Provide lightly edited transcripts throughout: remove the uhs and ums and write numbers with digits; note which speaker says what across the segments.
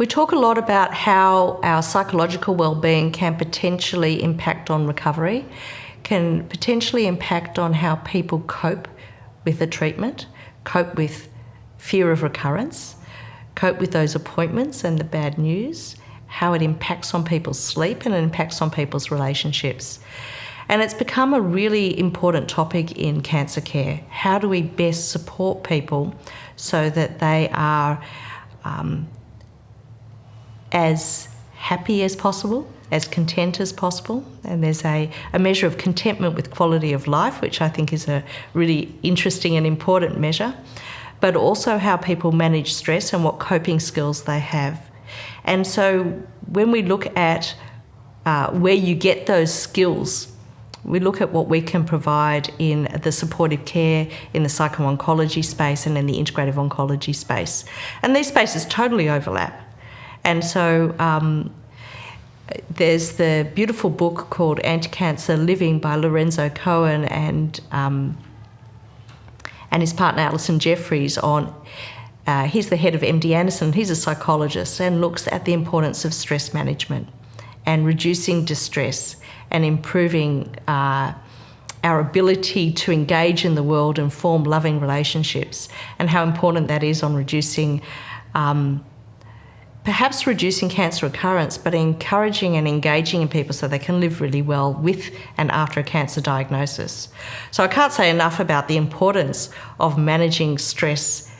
Speaker 1: We talk a lot about how our psychological well-being can potentially impact on recovery, can potentially impact on how people cope with the treatment, cope with fear of recurrence, cope with those appointments and the bad news, how it impacts on people's sleep and it impacts on people's relationships. And it's become a really important topic in cancer care. How do we best support people so that they are as happy as possible, as content as possible? And there's a measure of contentment with quality of life, which I think is a really interesting and important measure, but also how people manage stress and what coping skills they have. And so when we look at where you get those skills, we look at what we can provide in the supportive care, in the psycho-oncology space and in the integrative oncology space. And these spaces totally overlap. And so there's the beautiful book called Anti-Cancer Living by Lorenzo Cohen and his partner Alison Jeffries on, he's the head of MD Anderson, he's a psychologist and looks at the importance of stress management and reducing distress and improving our ability to engage in the world and form loving relationships, and how important that is on reducing, perhaps reducing cancer recurrence, but encouraging and engaging in people so they can live really well with and after a cancer diagnosis. So I can't say enough about the importance of managing stress,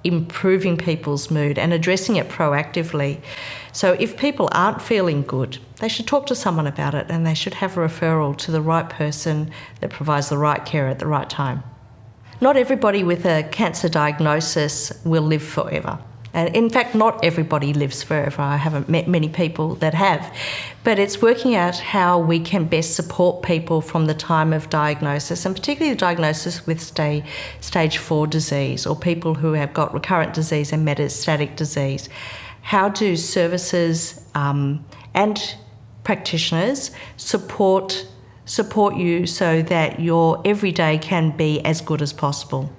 Speaker 1: improving people's mood and addressing it proactively. So if people aren't feeling good, they should talk to someone about it and they should have a referral to the right person that provides the right care at the right time. Not everybody with a cancer diagnosis will live forever. And in fact, not everybody lives forever. I haven't met many people that have. But it's working out how we can best support people from the time of diagnosis, and particularly the diagnosis with stage 4 disease or people who have got recurrent disease and metastatic disease. How do services and practitioners support you so that your everyday can be as good as possible?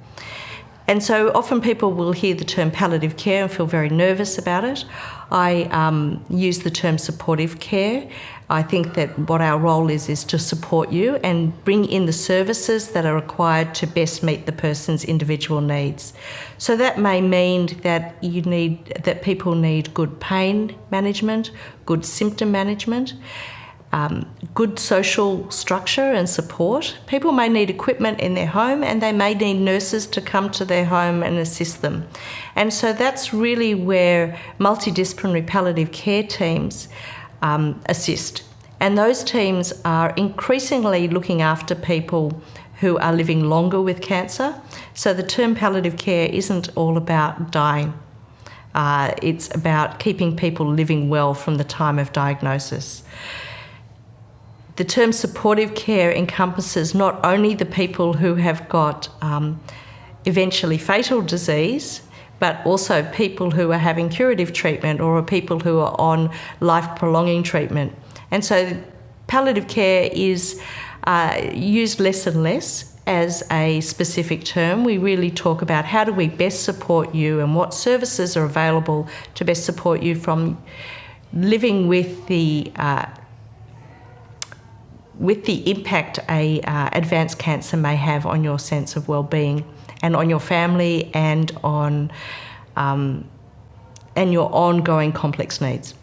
Speaker 1: And so often people will hear the term palliative care and feel very nervous about it. I use the term supportive care. I think that what our role is to support you and bring in the services that are required to best meet the person's individual needs. So that may mean that people need good pain management, good symptom management, good social structure and support. People may need equipment in their home and they may need nurses to come to their home and assist them. And so that's really where multidisciplinary palliative care teams assist. And those teams are increasingly looking after people who are living longer with cancer. So the term palliative care isn't all about dying. It's about keeping people living well from the time of diagnosis. The term supportive care encompasses not only the people who have got eventually fatal disease, but also people who are having curative treatment or people who are on life-prolonging treatment. And so palliative care is used less and less as a specific term. We really talk about how do we best support you and what services are available to best support you from living with the impact advanced cancer may have on your sense of well-being and on your family and on and your ongoing complex needs.